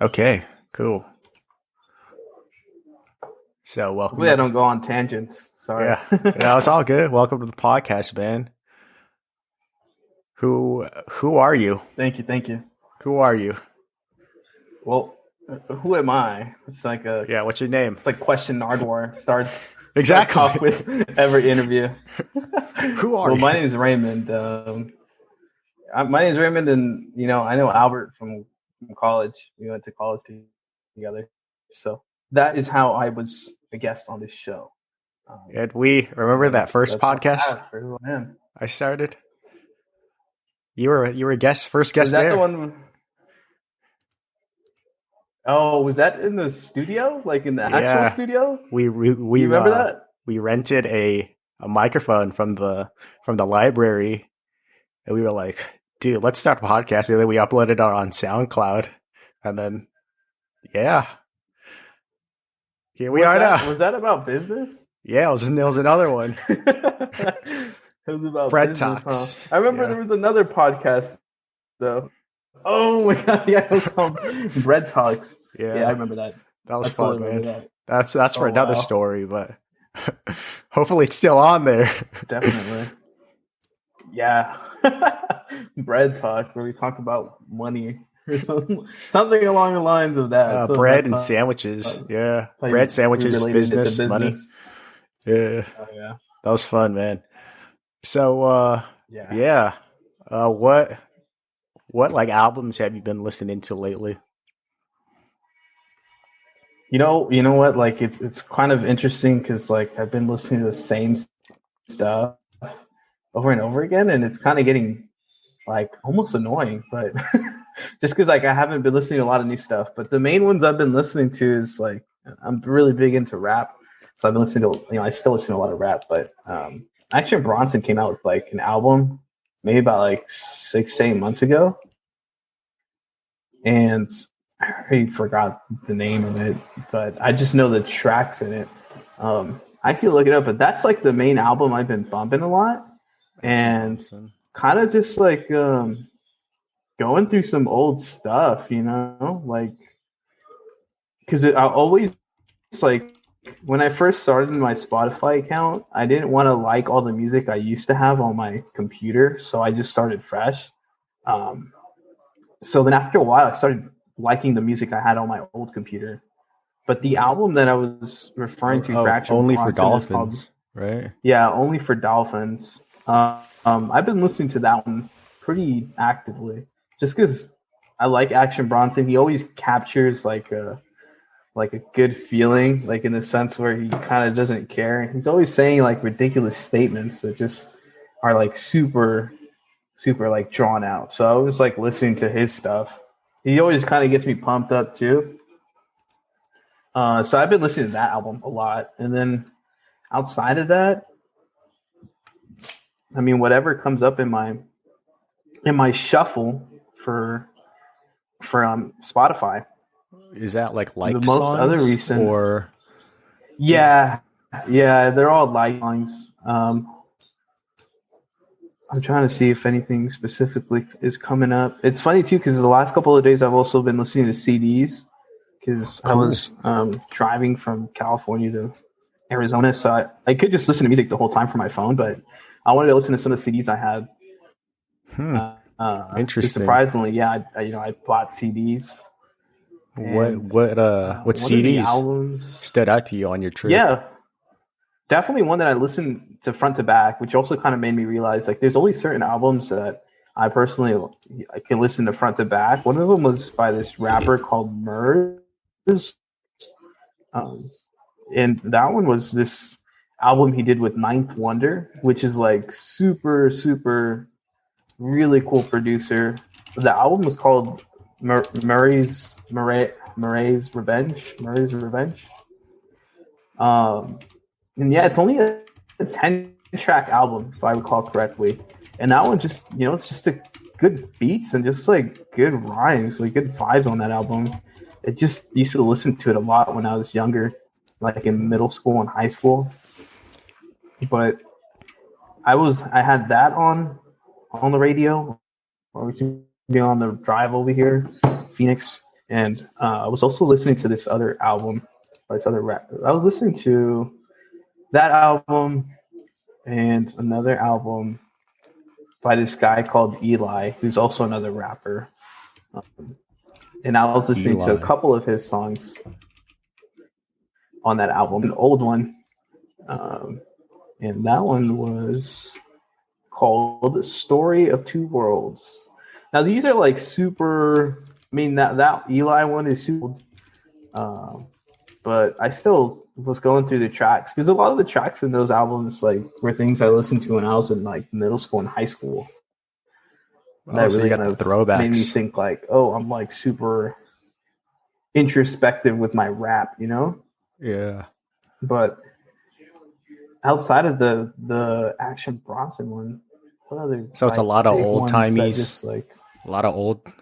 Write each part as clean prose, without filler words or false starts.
Okay, cool. So welcome. Hopefully, I don't go on tangents. Sorry. Yeah, it's all good. Welcome to the podcast, man. Who are you? Thank you. Thank you. Who are you? Well, who am I? It's like What's your name? it's like question Nardwar starts Exactly. off with every interview. Who are Well, you? my name is Raymond. My name is Raymond, and I know Albert from college. We went to college together, so that is how I was a guest on this show. And we remember that first podcast For who I am. I started. You were a first guest Was that there. the one? Oh, was that in the studio? Like in the actual studio? We You remember that? We rented a microphone from the library, and we were like, dude, let's start a podcast. And then we uploaded it on SoundCloud, and then here we are now. Was that about business? Yeah, it was another one. It was about Bread business, Talks. huh? I remember there was another podcast though. Oh my god, yeah, it was called Bread Talks. Yeah, I remember that. That was I fun, totally man. That's for another story, but hopefully it's still on there. Definitely. Yeah. Bread Talk, where we talk about money or something along the lines of that. Bread and sandwiches. Yeah. Bread, sandwiches, business, money. Yeah. Oh, yeah. That was fun, man. So, what like albums have you been listening to lately? You know what? Like it's kind of interesting because like I've been listening to the same stuff over and over again, and it's kind of getting like almost annoying. But just because like I haven't been listening to a lot of new stuff, but the main ones I've been listening to is like I'm really big into rap, so I've been listening to I still listen to a lot of rap, but Action Bronson came out with like an album maybe about like 6-8 months ago, and I already forgot the name of it, but I just know the tracks in it. I can look it up, but that's like the main album I've been bumping a lot, and kind of just like going through some old stuff, like because I always like when I first started my Spotify account, I didn't want to like all the music I used to have on my computer, so I just started fresh. So then after a while, I started liking the music I had on my old computer. But the album that I was referring to, Only for Dolphins, right? Yeah, Only for Dolphins. I've been listening to that one pretty actively, just because I like Action Bronson. He always captures like a good feeling, like in the sense where he kind of doesn't care. He's always saying like ridiculous statements that just are like super like drawn out. So I was like listening to his stuff. He always kind of gets me pumped up too. So I've been listening to that album a lot. And then outside of that, I mean, whatever comes up in my shuffle for Spotify. Is that like the most songs other recent or? Yeah, they're all like songs. I'm trying to see if anything specifically is coming up. It's funny too because the last couple of days I've also been listening to CDs because I was driving from California to Arizona, so I could just listen to music the whole time from my phone, but I wanted to listen to some of the CDs I had. Interesting. Surprisingly, I bought CDs. What CDs stood out to you on your trip? Yeah, definitely one that I listened to front to back, which also kind of made me realize like there's only certain albums that I personally can listen to front to back. One of them was by this rapper called Murs, and that one was this album he did with Ninth Wonder, which is like super really cool producer. The album was called Murray's Revenge. And yeah, it's only a 10-track album, if I recall correctly. And that one just, it's just a good beats and just like good rhymes, like good vibes on that album. It just used to listen to it a lot when I was younger, like in middle school and high school. But I had that on the radio, or we should be on the drive over here, Phoenix. And I was also listening to this other album by this other rapper. I was listening to that album and another album by this guy called Eli, who's also another rapper. And I was listening to a couple of his songs on that album, an old one. And that one was called The Story of Two Worlds. Now, these are like super, I mean, that Eli one is super, but I still was going through the tracks because a lot of the tracks in those albums like were things I listened to when I was in like middle school and high school. That so really you got the throwbacks. made me think like, oh, I'm like super introspective with my rap, you know? Yeah. But outside of the Action Bronson one, what other? So it's a lot of old timies, just like a lot of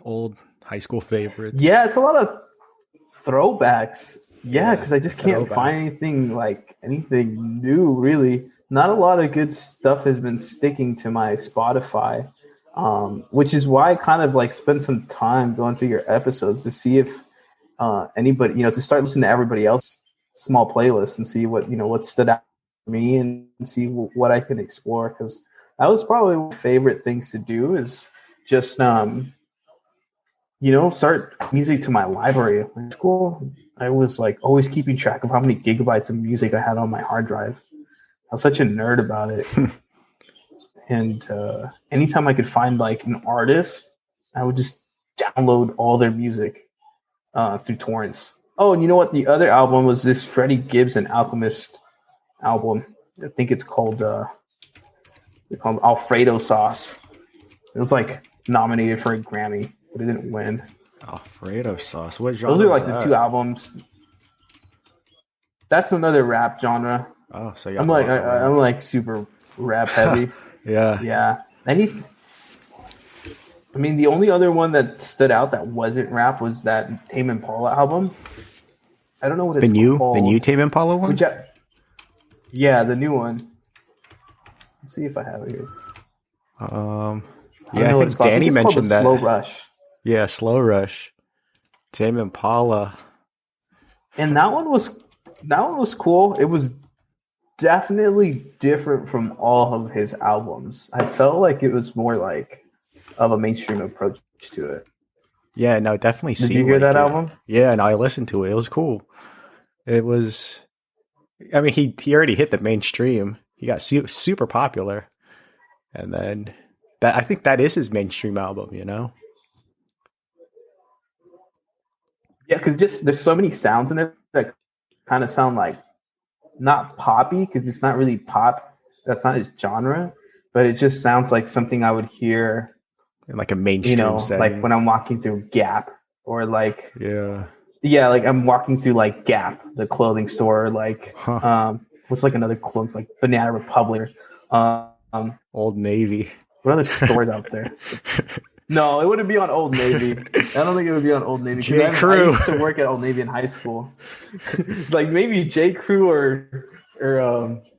old high school favorites. Yeah, it's a lot of throwbacks. Yeah, because I just can't find anything new really. Not a lot of good stuff has been sticking to my Spotify, which is why I kind of like spent some time going through your episodes to see if anybody, to start listening to everybody else small playlists and see what stood out for me and see what I can explore, because that was probably one of my favorite things to do is just start music to my library. In school, I was like always keeping track of how many gigabytes of music I had on my hard drive. I was such a nerd about it. And anytime I could find like an artist, I would just download all their music through torrents. Oh, and you know what? The other album was this Freddie Gibbs and Alchemist album. I think it's called Alfredo Sauce. It was like nominated for a Grammy, but it didn't win. Alfredo Sauce. What genre? Those are like the two albums. That's another rap genre. Oh, so I'm like super rap heavy. Yeah. The only other one that stood out that wasn't rap was that Tame Impala album. I don't know what it's called. The new Tame Impala one? Yeah, the new one. Let's see if I have it here. I think Danny mentioned that. Slow Rush. Yeah, Slow Rush. Tame Impala. And that one was cool. It was definitely different from all of his albums. I felt like it was more like of a mainstream approach to it. Yeah, no, it definitely seemed. Did you hear that album? Yeah, no, I listened to it. It was cool. It was. I mean, he already hit the mainstream. He got super popular, and then I think that is his mainstream album. Yeah, because just there's so many sounds in there that kind of sound like not poppy, because it's not really pop. That's not his genre, but it just sounds like something I would hear in like a mainstream setting. Like when I'm walking through Gap, or like like I'm walking through like Gap, the clothing store, like what's like another clothing, like Banana Republic, Old Navy. What other stores out there? No, it wouldn't be on Old Navy. I don't think it would be on Old Navy. J. Crew. I used to work at Old Navy in high school. Like maybe J. Crew or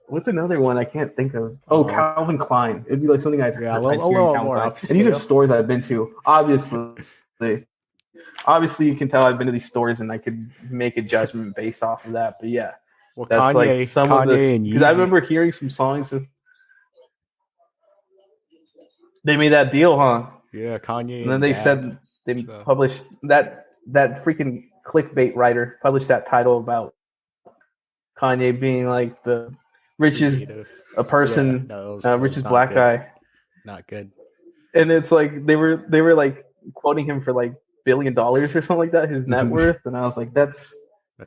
what's another one I can't think of? Oh, Calvin Klein. It'd be like something I'd hear in Calvin Klein. And these are stores I've been to. Obviously, you can tell I've been to these stores and I could make a judgment based off of that. But yeah, well, that's Kanye, like some of this, because I remember hearing some songs. They made that deal, huh? Yeah, Kanye. And then they said they published that freaking clickbait writer published that title about Kanye being like the richest richest black guy. Not good. And it's like they were like quoting him for like $1 billion or something like that, his net worth. And I was like, that's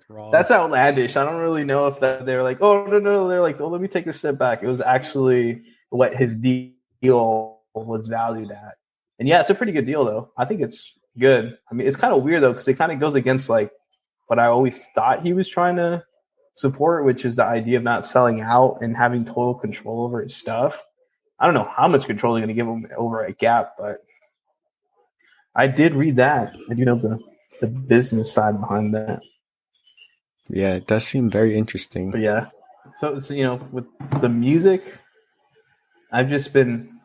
wrong. That's outlandish. I don't really know if that they were like, oh no, they're like, oh, let me take a step back. It was actually what his deal was valued at. And yeah, it's a pretty good deal though. I think it's good. I mean, it's kind of weird though, because it kind of goes against like what I always thought he was trying to support, which is the idea of not selling out and having total control over his stuff. I don't know how much control they're going to give him over at Gap, but I did read that. I do know the business side behind that. Yeah, it does seem very interesting. But yeah, so with the music, I've just been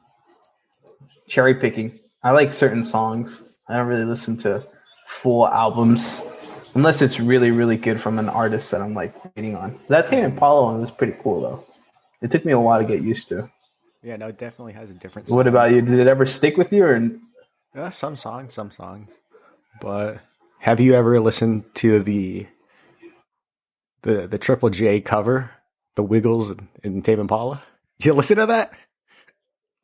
cherry picking. I like certain songs. I don't really listen to full albums unless it's really really good from an artist that I'm like waiting on. That Tame Impala one was pretty cool though. It took me a while to get used to. Yeah, no, it definitely has a different What sound. about you? Did it ever stick with you, or Yeah, some songs. But have you ever listened to the Triple J cover, the Wiggles and Tame Impala? You listen to that?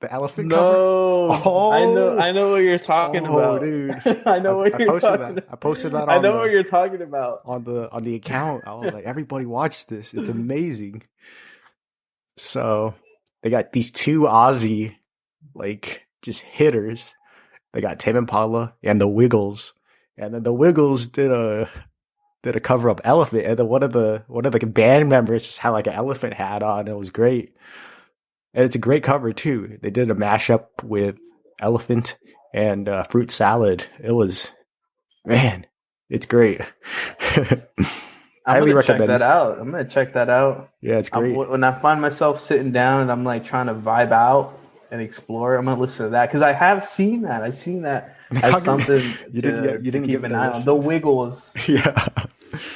The elephant cover? no? Oh, I know what you're talking about. dude. I know what I you're posted talking that. I about. posted that I on know what you're talking about. the account. I was like, everybody watch this. It's amazing. So they got these two Aussie like just hitters. They got Tame Impala and the Wiggles. And then the Wiggles did a cover of Elephant, and then one of the band members just had like an elephant hat on. It was great. And it's a great cover too. They did a mashup with Elephant and Fruit Salad. It was, man, it's great. I'm Highly gonna check recommend. that out. I'm gonna check that out. Yeah, it's great. When I find myself sitting down and I'm like trying to vibe out and explore, I'm gonna listen to that because I have seen that. I've seen that as something you to didn't keep give it an a eye on. listen. The Wiggles. Yeah.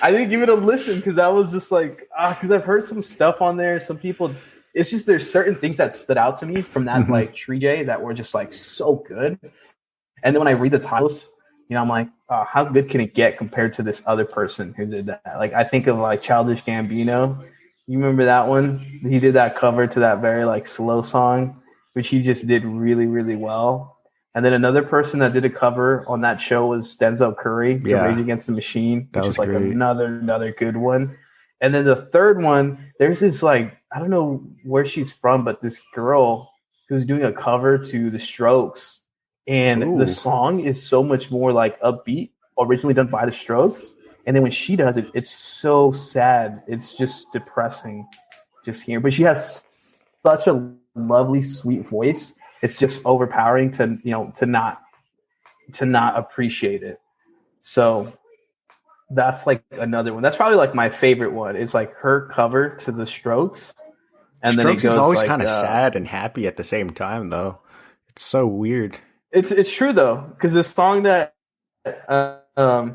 I didn't give it a listen because I was just like, because I've heard some stuff on there. Some people, it's just there's certain things that stood out to me from that like Tree J that were just like so good. And then when I read the titles, you know, I'm like, how good can it get compared to this other person who did that? Like I think of like Childish Gambino. You remember that one? He did that cover to that very like slow song, which he just did really, really well. And then another person that did a cover on that show was Denzel Curry to Rage Against the Machine, which is like great. another good one. And then the third one, there's this like, I don't know where she's from, but this girl who's doing a cover to The Strokes. And the song is so much more like upbeat, originally done by The Strokes. And then when she does it, it's so sad. It's just depressing just hearing. But she has such a lovely, sweet voice. It's just overpowering to, you know, to not appreciate it. So that's like another one. That's probably like my favorite one. It's like her cover to The Strokes. And Strokes then it goes is always like, kind of sad and happy at the same time, though. It's so weird. It's true though, because the song that the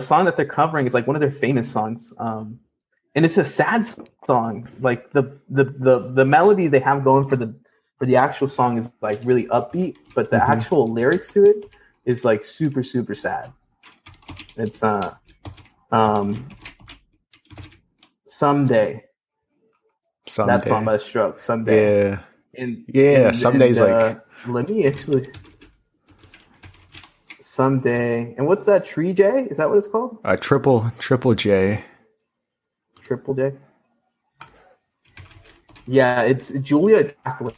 song that they're covering is like one of their famous songs, and it's a sad song. Like the melody they have going for the actual song is like really upbeat, but the actual lyrics to it is like super super sad. It's Someday. That song by The Strokes, Someday. Yeah. Someday's like. Let me actually. Someday. And what's that? Tree J? Is that what it's called? Triple J. Triple J. Yeah, it's Julia Jacqueline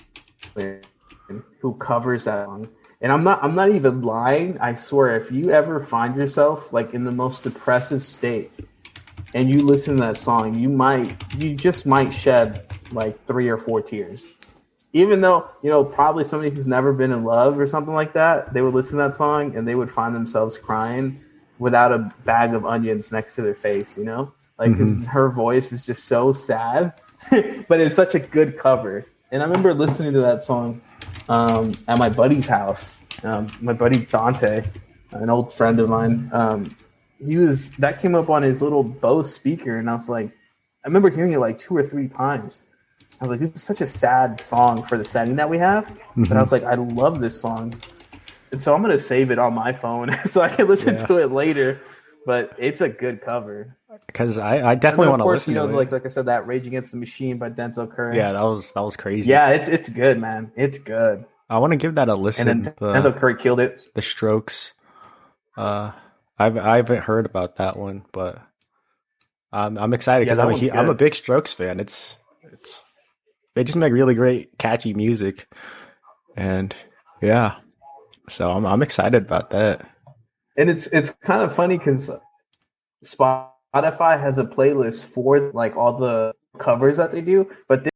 who covers that song. And I'm not even lying. I swear, if you ever find yourself like in the most depressive state and you listen to that song, you just might shed like 3 or 4 tears. Even though, you know, probably somebody who's never been in love or something like that, they would listen to that song and they would find themselves crying without a bag of onions next to their face, you know? Like, because her voice is just so sad, but it's such a good cover. And I remember listening to that song at my buddy's house. My buddy Dante, an old friend of mine, that came up on his little Bose speaker, and I was like, I remember hearing it like 2 or 3 times. I was like, this is such a sad song for the setting that we have. But I was like, I love this song. And so I'm going to save it on my phone so I can listen to it later. But it's a good cover. Because I definitely want to listen to it. Like I said, that Rage Against the Machine by Denzel Curry. Yeah, that was crazy. Yeah, it's good, man. It's good. I want to give that a listen. And then Denzel Curry killed it. The Strokes. I haven't heard about that one, but I'm excited because I'm a big Strokes fan. It's they just make really great, catchy music, and yeah, so I'm excited about that. And it's kind of funny because Spotify has a playlist for like all the covers that they do, but